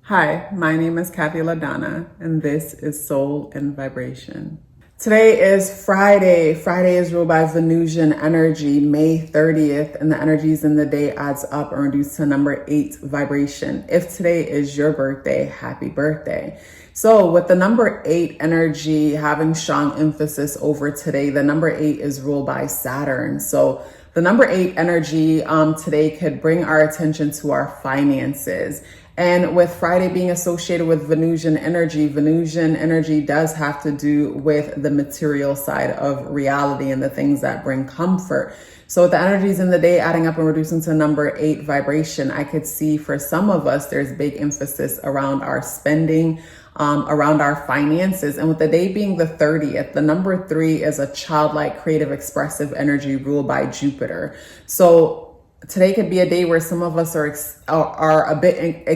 Hi, my name is KathyLaDonna, and this is Soul and Vibration. Today is Friday. Friday is ruled by Venusian energy, May 30th, and the energies in the day adds up and reduced to number 8 vibration. If today is your birthday, happy birthday. So with the number 8 energy having strong emphasis over today, the number 8 is ruled by Saturn. So the number 8 energy today could bring our attention to our finances. And with Friday being associated with Venusian energy does have to do with the material side of reality and the things that bring comfort. So with the energies in the day adding up and reducing to number 8 vibration, I could see for some of us, there's big emphasis around our spending, around our finances. And with the day being the 30th, the number 3 is a childlike, creative, expressive energy ruled by Jupiter. So today could be a day where some of us are a bit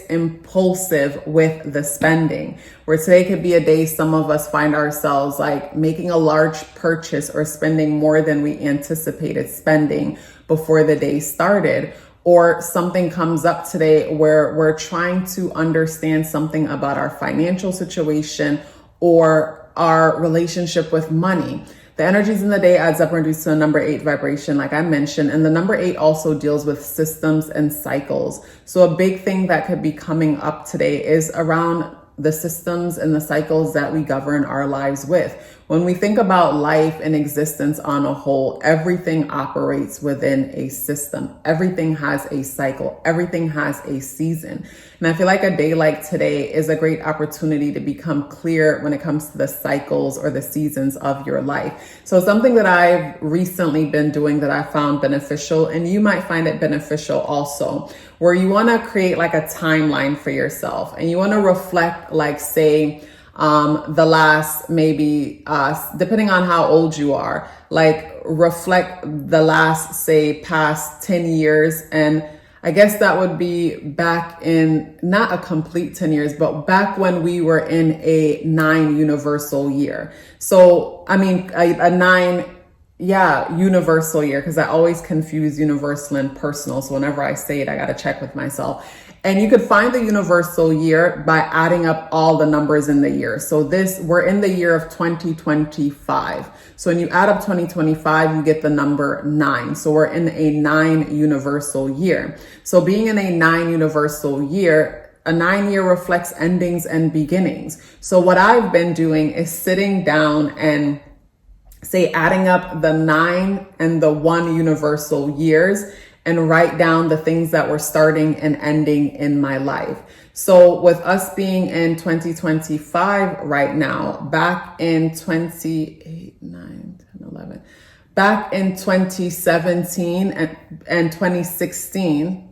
impulsive with the spending. Where today could be a day some of us find ourselves like making a large purchase or spending more than we anticipated spending before the day started. Or something comes up today where we're trying to understand something about our financial situation or our relationship with money. The energies in the day adds up and reduces to a number 8 vibration, like I mentioned. And the number 8 also deals with systems and cycles. So a big thing that could be coming up today is around the systems and the cycles that we govern our lives with. When we think about life and existence on a whole, everything operates within a system. Everything has a cycle. Everything has a season. And I feel like a day like today is a great opportunity to become clear when it comes to the cycles or the seasons of your life. So something that I've recently been doing that I found beneficial, and you might find it beneficial also, where you want to create like a timeline for yourself and you want to reflect, like, say, the last maybe, depending on how old you are, like reflect the last, say, past 10 years. And I guess that would be back in, not a complete 10 years, but back when we were in a 9 universal year. So, I mean, a 9, universal year, because I always confuse universal and personal. So whenever I say it, I got to check with myself. And you could find the universal year by adding up all the numbers in the year. So we're in the year of 2025. So when you add up 2025, you get the number 9. So we're in a 9 universal year. So being in a 9 universal year, a 9-year reflects endings and beginnings. So what I've been doing is sitting down and adding up the 9 and the 1 universal years and write down the things that were starting and ending in my life. So with us being in 2025 right now, back in 2017 and 2016,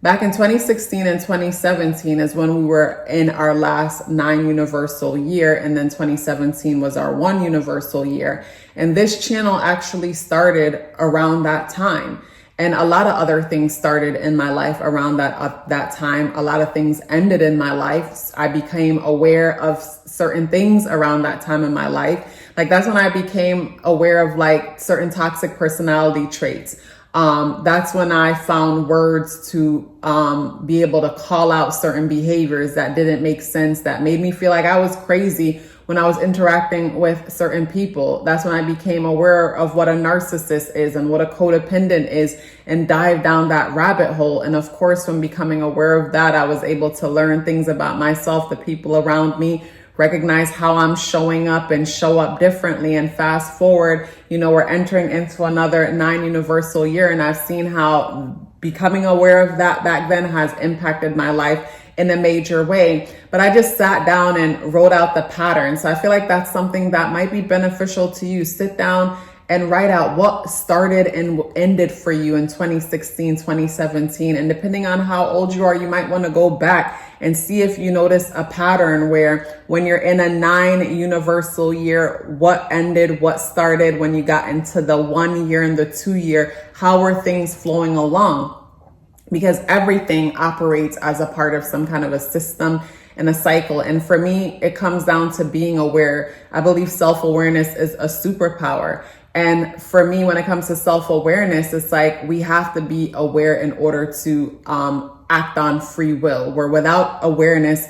back in 2016 and 2017 is when we were in our last 9 universal year. And then 2017 was our 1 universal year. And this channel actually started around that time. And a lot of other things started in my life around that time. A lot of things ended in my life. I became aware of certain things around that time in my life. Like that's when I became aware of like certain toxic personality traits. That's when I found words to be able to call out certain behaviors that didn't make sense, that made me feel like I was crazy when I was interacting with certain people. That's when I became aware of what a narcissist is and what a codependent is and dive down that rabbit hole. And of course, from becoming aware of that, I was able to learn things about myself, the people around me, recognize how I'm showing up and show up differently. And fast forward, we're entering into another 9 universal year. And I've seen how becoming aware of that back then has impacted my life in a major way. But I just sat down and wrote out the pattern. So I feel like that's something that might be beneficial to you. Sit down and write out what started and ended for you in 2016, 2017. And depending on how old you are, you might want to go back and see if you notice a pattern where when you're in a 9 universal year, what ended, what started, when you got into the 1 year and the 2 year, how were things flowing along? Because everything operates as a part of some kind of a system and a cycle. And for me, it comes down to being aware. I believe self-awareness is a superpower. And for me, when it comes to self-awareness, it's like we have to be aware in order to act on free will, where without awareness,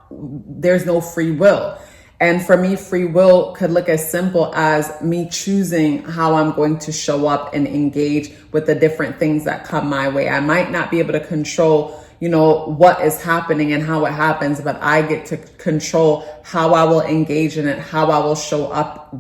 there's no free will. And for me, free will could look as simple as me choosing how I'm going to show up and engage with the different things that come my way. I might not be able to control, what is happening and how it happens, but I get to control how I will engage in it, how I will show up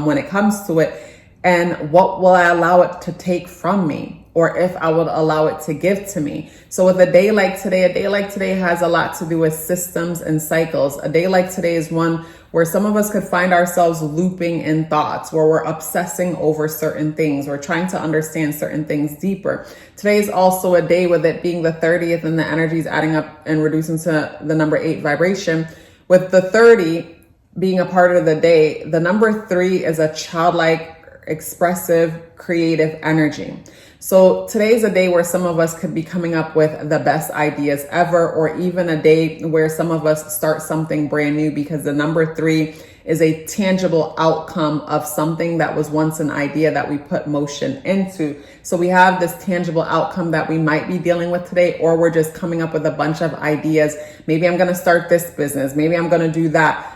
when it comes to it, and what will I allow it to take from me, or if I would allow it to give to me. So with a day like today has a lot to do with systems and cycles. A day like today is one where some of us could find ourselves looping in thoughts, where we're obsessing over certain things, we're trying to understand certain things deeper. Today is also a day with it being the 30th and the energies adding up and reducing to the number 8 vibration. With the 30 being a part of the day, the number 3 is a childlike, expressive, creative energy. So today's a day where some of us could be coming up with the best ideas ever, or even a day where some of us start something brand new, because the number 3 is a tangible outcome of something that was once an idea that we put motion into. So we have this tangible outcome that we might be dealing with today, or we're just coming up with a bunch of ideas. Maybe I'm going to start this business. Maybe I'm going to do that.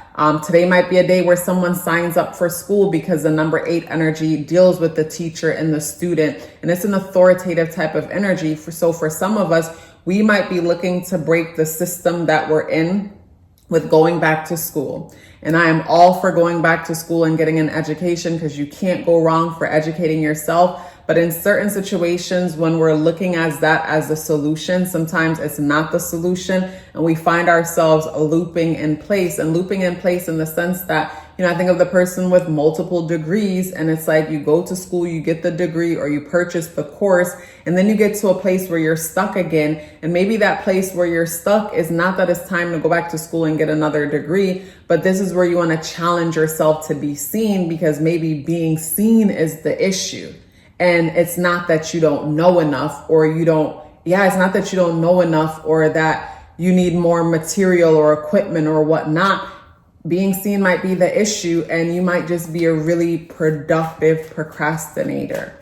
Today might be a day where someone signs up for school, because the number 8 energy deals with the teacher and the student, and it's an authoritative type of energy. So for some of us, we might be looking to break the system that we're in with going back to school. And I am all for going back to school and getting an education, because you can't go wrong for educating yourself. But in certain situations, when we're looking at that as the solution, sometimes it's not the solution, and we find ourselves looping in place in the sense that, I think of the person with multiple degrees, and it's like you go to school, you get the degree, or you purchase the course, and then you get to a place where you're stuck again. And maybe that place where you're stuck is not that it's time to go back to school and get another degree, but this is where you want to challenge yourself to be seen, because maybe being seen is the issue. And it's not that you don't know enough, or it's not that you don't know enough, or that you need more material or equipment or whatnot. Being seen might be the issue, and you might just be a really productive procrastinator.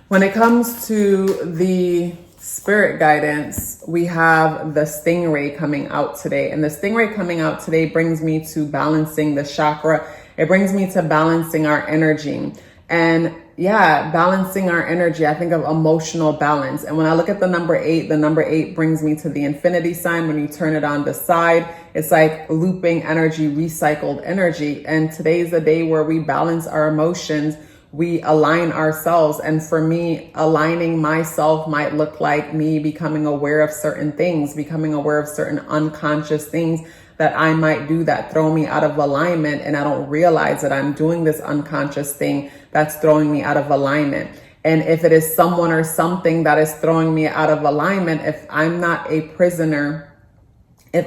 When it comes to the spirit guidance, we have the stingray coming out today. And the stingray coming out today brings me to balancing the chakra. It brings me to balancing our energy. And balancing our energy, I think of emotional balance. And when I look at the number 8 brings me to the infinity sign. When you turn it on the side, it's like looping energy, recycled energy. And today's the day where we balance our emotions. We align ourselves. And for me, aligning myself might look like me becoming aware of certain things, becoming aware of certain unconscious things that I might do that throw me out of alignment, and I don't realize that I'm doing this unconscious thing that's throwing me out of alignment. And if it is someone or something that is throwing me out of alignment, if I'm not a prisoner and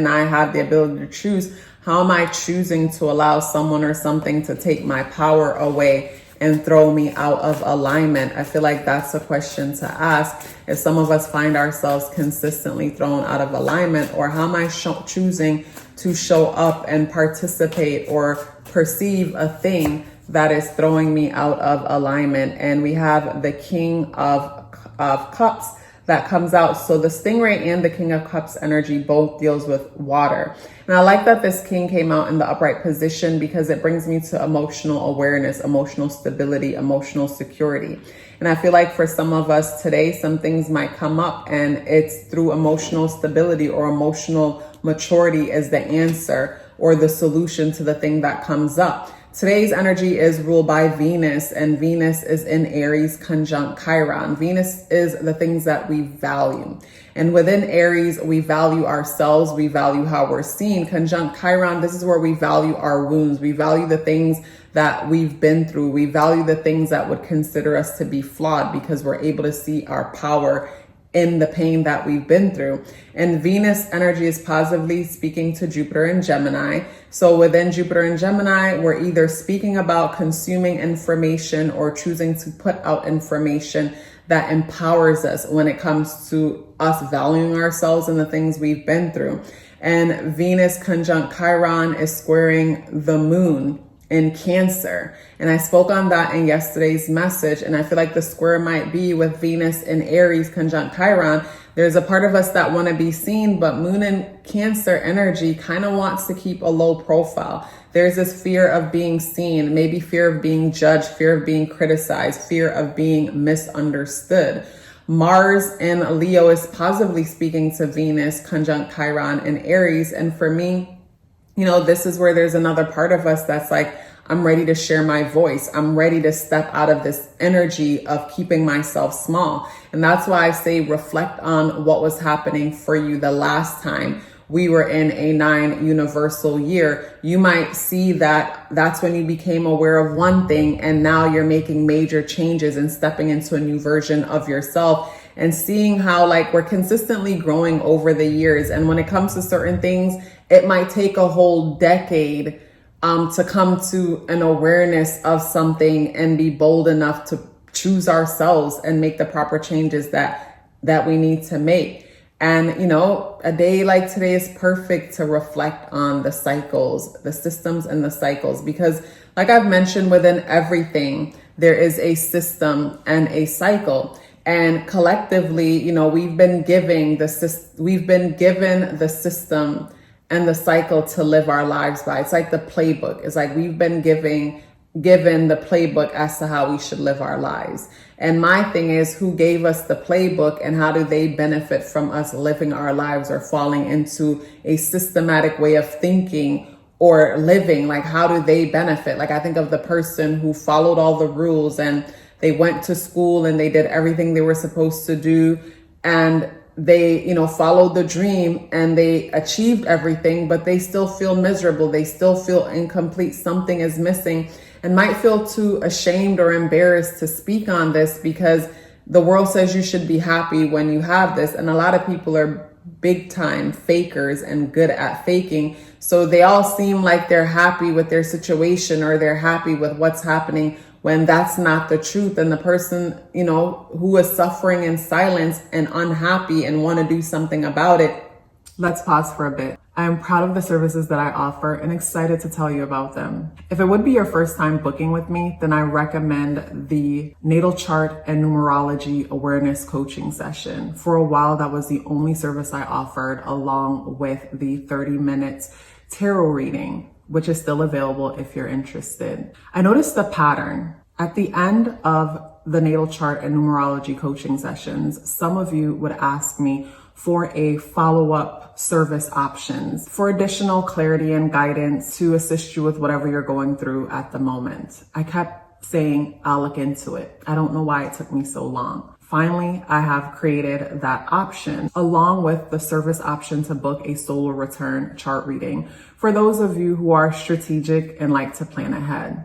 I have the ability to choose, how am I choosing to allow someone or something to take my power away and throw me out of alignment? I feel like that's a question to ask. If some of us find ourselves consistently thrown out of alignment, or how am I choosing to show up and participate or perceive a thing that is throwing me out of alignment? And we have the King of Cups that comes out. So the stingray and the King of Cups energy both deals with water. And I like that this king came out in the upright position, because it brings me to emotional awareness, emotional stability, emotional security. And I feel like for some of us today, some things might come up, and it's through emotional stability or emotional maturity is the answer or the solution to the thing that comes up. Today's energy is ruled by Venus, and Venus is in Aries conjunct Chiron. Venus is the things that we value. And within Aries, we value ourselves. We value how we're seen. Conjunct Chiron, this is where we value our wounds. We value the things that we've been through. We value the things that would consider us to be flawed, because we're able to see our power in the pain that we've been through. And Venus energy is positively speaking to Jupiter and Gemini. So within Jupiter and Gemini, we're either speaking about consuming information or choosing to put out information that empowers us when it comes to us valuing ourselves and the things we've been through. And Venus conjunct Chiron is squaring the moon. in Cancer. And I spoke on that in yesterday's message. And I feel like the square might be with Venus in Aries conjunct Chiron. There's a part of us that want to be seen, but Moon in Cancer energy kind of wants to keep a low profile. There's this fear of being seen, maybe fear of being judged, fear of being criticized, fear of being misunderstood. Mars in Leo is positively speaking to Venus conjunct Chiron in Aries. And for me, this is where there's another part of us that's like, I'm ready to share my voice. I'm ready to step out of this energy of keeping myself small. And that's why I say reflect on what was happening for you the last time we were in a 9 universal year. You might see that that's when you became aware of one thing, and now you're making major changes and stepping into a new version of yourself, and seeing how like we're consistently growing over the years. And when it comes to certain things, it might take a whole decade to come to an awareness of something and be bold enough to choose ourselves and make the proper changes that we need to make. And, a day like today is perfect to reflect on the cycles, the systems and the cycles, because like I've mentioned, within everything, there is a system and a cycle. And collectively, we've been given the system and the cycle to live our lives by. It's like the playbook. It's like we've been given the playbook as to how we should live our lives. And my thing is, who gave us the playbook, and how do they benefit from us living our lives or falling into a systematic way of thinking or living? Like, how do they benefit? Like, I think of the person who followed all the rules and they went to school and they did everything they were supposed to do, and they, followed the dream and they achieved everything, but they still feel miserable. They still feel incomplete. Something is missing, and might feel too ashamed or embarrassed to speak on this because the world says you should be happy when you have this. And a lot of people are big time fakers and good at faking. So they all seem like they're happy with their situation or they're happy with what's happening, when that's not the truth. And the person, who is suffering in silence and unhappy and want to do something about it. Let's pause for a bit. I am proud of the services that I offer and excited to tell you about them. If it would be your first time booking with me, then I recommend the natal chart and numerology awareness coaching session. For a while, that was the only service I offered, along with the 30 minutes tarot reading, which is still available if you're interested. I noticed the pattern. At the end of the natal chart and numerology coaching sessions, some of you would ask me for a follow-up service options for additional clarity and guidance to assist you with whatever you're going through at the moment. I kept saying, I'll look into it. I don't know why it took me so long. Finally, I have created that option, along with the service option to book a solar return chart reading for those of you who are strategic and like to plan ahead.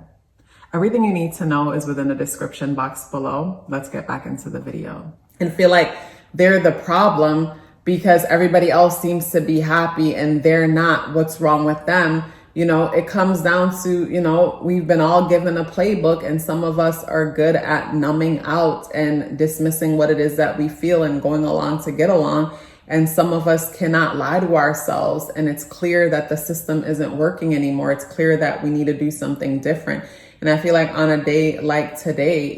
Everything you need to know is within the description box below. Let's get back into the video. And feel like they're the problem because everybody else seems to be happy and they're not. What's wrong with them? It comes down to, we've been all given a playbook, and some of us are good at numbing out and dismissing what it is that we feel and going along to get along. And some of us cannot lie to ourselves, and it's clear that the system isn't working anymore. It's clear that we need to do something different. And I feel like on a day like today,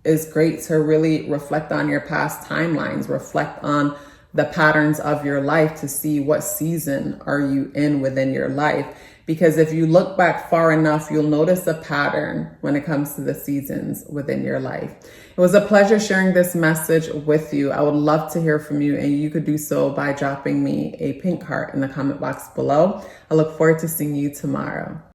is great to really reflect on your past timelines, reflect on the patterns of your life to see what season are you in within your life. Because if you look back far enough, you'll notice a pattern when it comes to the seasons within your life. It was a pleasure sharing this message with you. I would love to hear from you, and you could do so by dropping me a pink heart in the comment box below. I look forward to seeing you tomorrow.